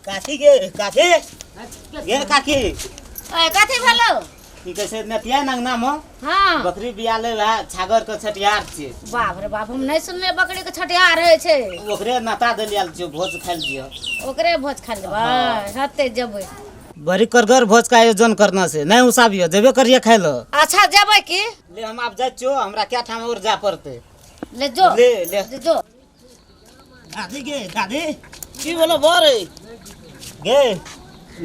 काकी गे काकी गे काकी कथी भेलो की कैसे नतिया नंगना में हाँ बकरी बियाले रहा छागर के छठियार छे। बाप रे बाप हम नहीं सुनले बकरी के छठियार रहे छे। ओकरे नता देलियल छे भोज खाइल दियो। ओकरे भोज खा लेबै हते जेबै बड़ी करगर भोज का आयोजन करना से नहीं उसाबियो जेबे करिए खाइलो। अच्छा जेबै की ले हम आप जाय छो हमरा क्या ठाम और जा पड़ते ले जो ले जो दादी गे दादी की बोलो बोरे गे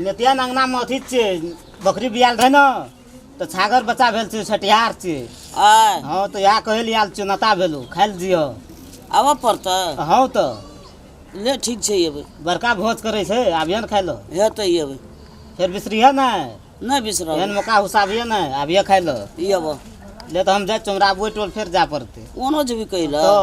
नतिया नंगना में अथी छे बकरी बियाल रहे न तो छागर बच्चा भेल छे छठियार छे। हाँ तो यहाँ कहल आल छे नता भेलू खाइल दियो आवा पड़ता। हाँ तो ले ठीक छे ये बड़का भोज करे छे आबियन खाइलो हे तो ये फिर बिसरिए ना नहीं बिसरा एहन मौका हुसाबिए ना आबिए खाइलो ये ले तो हम जाए चुमरा बोई टोल फिर जा पड़ते ओनो जे भी कहला तो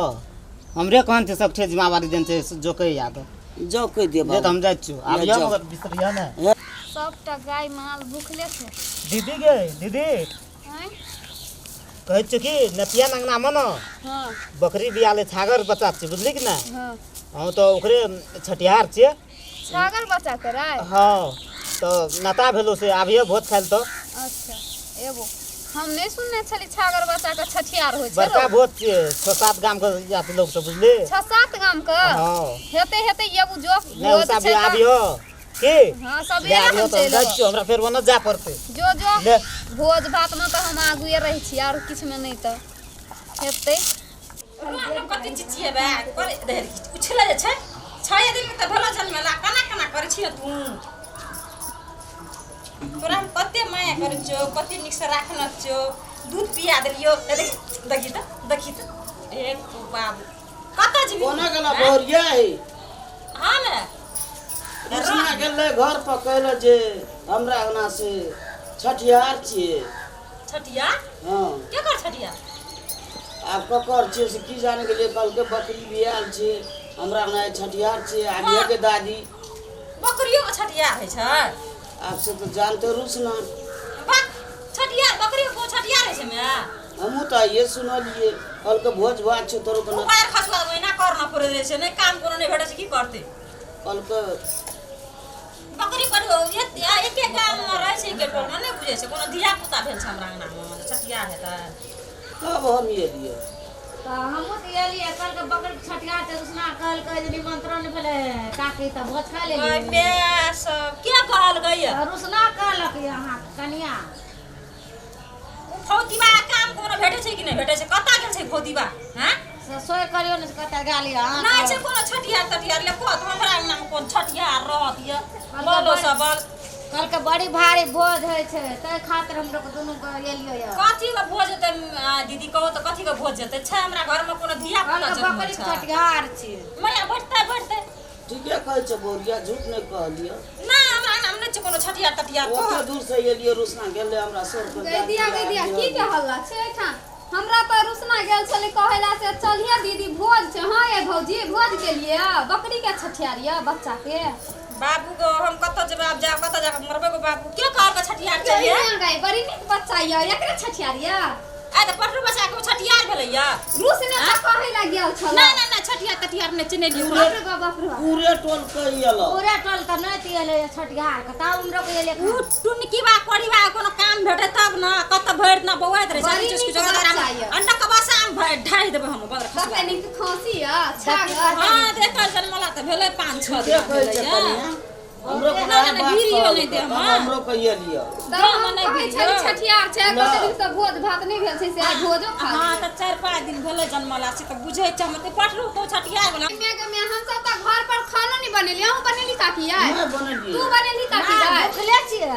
हमरे कहन छे सब ठे जिम्मेवारी देन छे जो कही याद जाओ कह दिए ले तो हम जाए छु आबिए जाओ। मगर बिसरिए ना सबटा गाय माल भूखले छे। दीदी गे दीदी कहै छ कि नतिया नंगना में न हां बकरी बियाले छागर बच्चा छे बुझली कि ना। हां हाँ तो ओकरे छठियार छे। छागर बच्चा कराय हाँ तो नता भेलो से आबिए भोज खाइल तो अच्छा एबो हम नहीं सुनने छली छागर बच्चा के छठियार होय छे। बड़का भोज छे 6-7 गाम के जात लोग सब बुझले 6-7 गाम के हाँ हेते एबो जो नहीं भोज उसाबी छे आबियो की हां सब ले एना आबियो हम तो चले जाइयो हमरा फिर वनो जा पड़ते जो ले भोज भात में तो हम आगुए रही छी और किछ में नहीं तो हेते कति चिचिए बा करे देर उछले जे छै 6 दिन में त भलो जन्मेला कना करे छी तू तोरा हम कते माया करे छो कते निक से राखन छो दूध पिया देलियो देखी त एक बाबू कता जीवी कोना गला बोरिया है हां ने कृष्णा गेले घर पर कहले जे हमरा अंगना से छठियार छिए। छठिया हां के कर छठिया आप ककर छिए से की जाने के लिए कल के बकरी बियाल छिए हमरा अंगना छठियार छिए आबिया के दादी बकरियो के छठिया है छै। आपसे तो जानते रुसना बा छठिया बकरियो को छठिया है छै में हमू तो ये सुनलिए कल के भोज भात छ तोरो कना पैर खसवा महीना करना पड़े रे छै नहीं काम कोनो नहीं भेटे छै की करते कल के बकरी पर एक गाम में रहे छै के टोल नहीं बुझे छै कोनो धिया पुता भेल छै हमरा अंगना में छठिया है त तब हम ये लिए तो हमहु तो एलिए कल के बकरी के छठियार ते उसना कहल के जे निमंत्रण भेले काकी त भोज खा लेली ओय बे सब के कहल गय रुसना कहलक यहाँ कनिया फौतीबा काम कोनो भेटे छै कि नहीं भेटे छै कता गेल छै फौतीबा हैं सोय करियो ने कत गाली हां नहीं छै कोनो छठिया तठिया ले को हमरा अंगना में कोन छठिया रहत ये बोलो सब कल के बड़ी भारी भोज है छे तै खातिर हम लोग दोनों के एलियो या कथी के भोज जते दीदी कहो तो कथी के भोज जते छै हमरा घर में कोनो धिया कल पुता के बकरी के छठियार छे। मैया बैठते ठीक है कहे छ बोरिया झूठ नहीं कह लिया ना हमरा अंगना में नहीं छै कोनो छठिया तठिया ओते दूर से ये लिए रुसना गेले हमरा सर पर गैदिया की कहला छै था हमरा तो रुसना गेल छले कहला से चलिए दीदी भोज छै। हां ये भौजी भोज के लिए बकरी के छठियारिया बच्चा के बाबू को हम कत जवाब जा कत जा मरबे को बाबू के कहल के छठियार चाहिए गई बड़ी निक बच्चा ये एकरे छठियारिया आ त पटरू बच्चा के छठियार भेलैया रुसना त कहै ला गेल छल ना छठियार तठियार ने चिने लियो बाप रे बाप रे पूरे टोल कहियला पूरा टोल त नहीं तियले छठियार के ता हम लोग एले टुनकी बा परिवा कोनो काम भेटे तब ना कत भैर ना बौआत रहे बड़ी छै नीक जगह बच्चा ये। अंडा का बासा हम ढाई देबे हम बदर बच्चा निक खांसी है छाग हां देखल जन्मला त भेले 5-6 दिन कहे छ भेलैया कनिया हमरो को ना, वीडियो नहीं दे हम। हमरो कहिए लिया कहै छली छठियार छै कते दिन से भोज भात नहीं भेल छै से भोजो खा हां त 4-5 दिन भेले जन्मला से त बुझै छ हम त पटरू को छठियार बना में हम सब त घर पर खाना नहीं बनेली हम बनेली काकी आय मैं बनलिए तू बनेली काकी आय भूखले छिए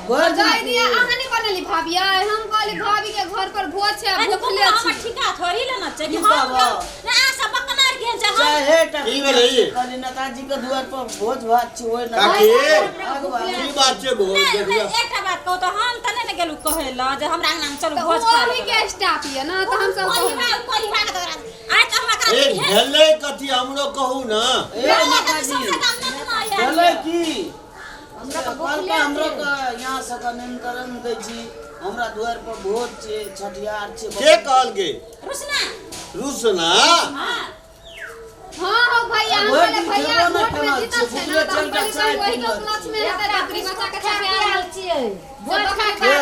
भोज जाय दिया अहाँ नहीं बनेली भाभी आय हम कहली भाभी के घर पर भोज छै भूखले हम छी ठिका थोड़ी लेना छै कि की हम बाबा? ना सब बकनार के जे हम चाहे की भेलै ये? कनी नेताजी के द्वार पर भोज भात छी ओइ ना काकी भगवान की बात छै भोज नहीं, देखियो एकटा बात कहू तो हम त नहीं गेलु कहै ल जे हमरा अंगना में चलू तो भोज खा वही के स्टाफ ये ना तो हम सब कहली परिवार के दौरान आज त हमरा ए का भेलै कथी हमरो कहू ना ए नेताजी चले की हमरा के कल के हमरो के यहां से का निमंत्रण दै छी हमरा द्वार पर भोज छै छठियार छै के कहल गे रुसना रुसना हां हां हो भैया भोज हमारे भैया खेबो ना वोट में खेबो जीतल छै छै ना बुझले तो हम चल कहली चाय वही पीना लोक लक्ष्मी हेते बकरी बच्चा के छठियार आयल छियै भोज खा के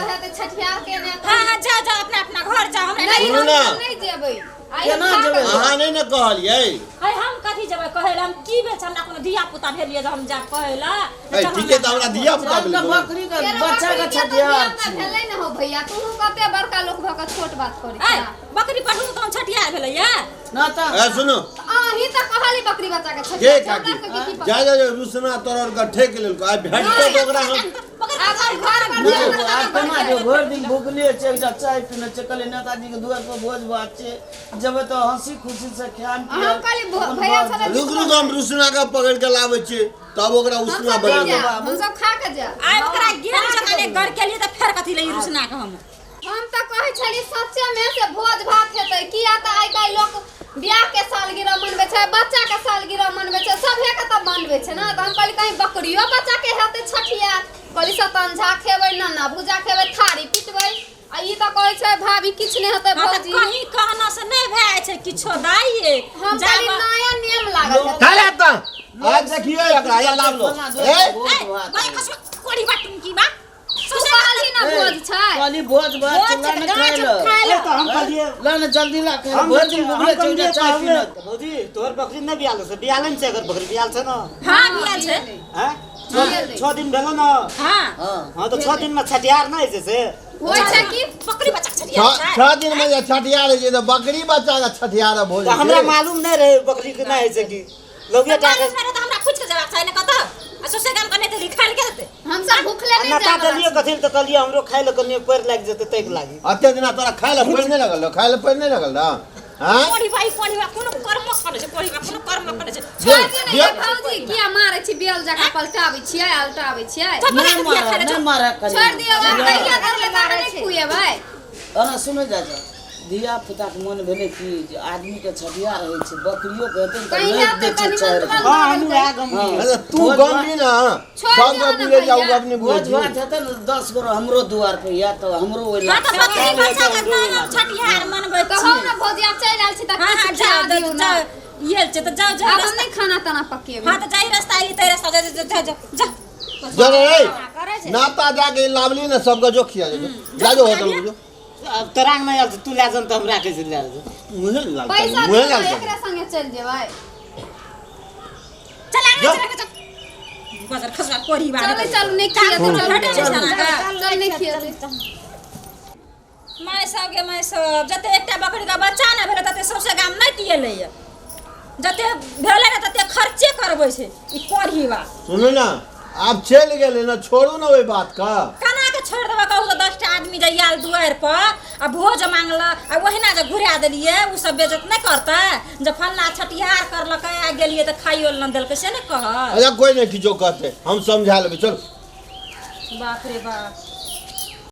हेते छठियार के ने हाँ जा जा अपना अपना घर जा हमरा नहीं सुनू ना। हम नहीं जेबै आइ केना हम खा जेबै? के- अहाँ नहीं न कहलिए है हम कथी जेबै कहै ला हम की बेच हमरा कोनो धिया पुता भेलिए जे हम जा कहै ला ए ठीक है त हमरा दिया पुता सबके बिल्कुल बकरी के तेरा बच्चा के बकरी के तो छठियार बियाह छी भेलै न हो भैया तू कते बड़का लोक भ के छोट बात करै ए छी बकरी पठू तो छठियार भेलैया ना त ए सुनो अहीं त कहली बकरी बच्चा के के छठियार काकी हमरा सबके की जा जा रुसना तोर का ठेक लेलको आ भेटतो तो ओकरा हम पता अब घर नहीं, पर आज केना जो भर दिन भूखले छै एकटा चाय पीने छै कहले नेताजी के दुआर पर भोज भात छै जेबै तो हंसी खुशी से खान पिए हम कहली भैया छले रुक रुक हम रुसना का पकड़ के लावे छी तब ओकरा हम उसना सब बना जा हम सब खा के जा आइ ओकरा गेल जकाने घर के लिए त फेर कथी ले रुसना के हम त कहै छली सच्चे में से भोज भात हेतै किया त आइ काल्हि लोक बियाह के सालगिरह मनबै छै बच्चा के सालगिरह मनबै छै सभे के त बनबै छै ना त हम कहली कहीं बकरियो बच्चा के हेतै छठियार कहली सतंझा खेबै ना भुजा खेबै थारी पिटबै आ ई त कहै छै भाभी किछ नै हेतै हाँ त भौजी कहीं कहना से नहीं भए छै किछो दाइए हम कहली नया नियम लागल है। चले त आज देखिए एकरा या लाभ लो ए भोज भात भाई कसो कोड़ी बाटुन की बा तू कहली ना भोज छै कहली भोज भात चला न खाइ ल ए त हम कहलिए ला न जल्दी ला खाइ हम भोज दिन भूखले छै एकटा चाय पीने भौजी तोहर बकरी नहीं बियाल से बियाल नहीं छै अगर बकरी बियाल छै ना हां बिया छै हैं 6 दिन भेलो ना हां हां हां तो 6 दिन में छठियार नहीं छै से होइ छै कि बकरी बच्चा छठियार छै 6 दिन में छठियार है तो बकरी बच्चा का छठियार भोज तो हमरा मालूम नहीं रहे बकरी के नहीं है से कि लोगे टाके मेरे त हमरा पूछ के जवाब चाहिए न कत आ सोसे गाम कने ते लिखाल के देते हम सब भूखले नहीं अन्ना जा लिए कथि त कहलिए हमरो खाइ ल कने पैर लाग जते तैक लागी अते दिन तोरा खाय ला पैर नहीं लगल खाय ला पैर नहीं लगल ना हां कोड़ी भाई कोनो कर्म करे छै कोड़ी कोनो कर्म करे छै छोड़ दे ने भौजी किया मारै छी बेल जका पलटाबै छियै अलटाबै छियै नहीं मारा करी छोड़ दियो अब कहिया कर ले तारे नहीं खुएबै अना सुनो चाचा धिया पुता के मन भेले कि जे आदमी के छठियार रहै छै बकरियो के हेतै त कहिया नहीं दे तो छै कनी चार मंत्र हां हम आ गम अरे तू गंदी ना छोड़ सब दियो ना बुले जाऊ भैया। अपने भोज भोज भात हेतै न 10 गो हमरो दुआर पे या तो हमरो ओइ हां त बकरी बच्चा के नाम छठियार मनबै कहौ ना भौजी आप चल आल छी त हां हां जा जा ये छै त जाओ जा अब हम नहीं खाना तना पकेबै हां त जाई रास्ता आई तेरे रास्ता जा जा जरे करे छै नाता जाके लावली ना सबका जो खिया जा जो होटल में जो अब तरांग नहीं आल तू ले जन त हम राखे से ले मुहे लाल पैसा मुहे दे लाल एकरा संगे चल जेबै चल आगे चल बाजार खसवा कोड़ी बाड़े चल नहीं खिया तो चल नहीं खिया मैं सब जते एकटा बकरी का बच्चा ना भेले तते सबसे गाम नहीं तिएले जते भेले ना तते खर्चे करबै छै ई कोढ़ी बा सुनो ना आप चल गेले ना छोड़ू ना वही बात का कना के छोड़ देबा कहू तो 10 टा आदमी जइयाल दुआर पर आ भोज मांगला आ वहिना जे घुरा देलिए उ सब बेइज्जत नहीं करता जे फल्ला छठियार करलक आ गेलिए त खाइयो न देलकै से नहीं कह अच्छा कोई नहीं किछो कहते हम समझा लेबे चल बाप रे बाप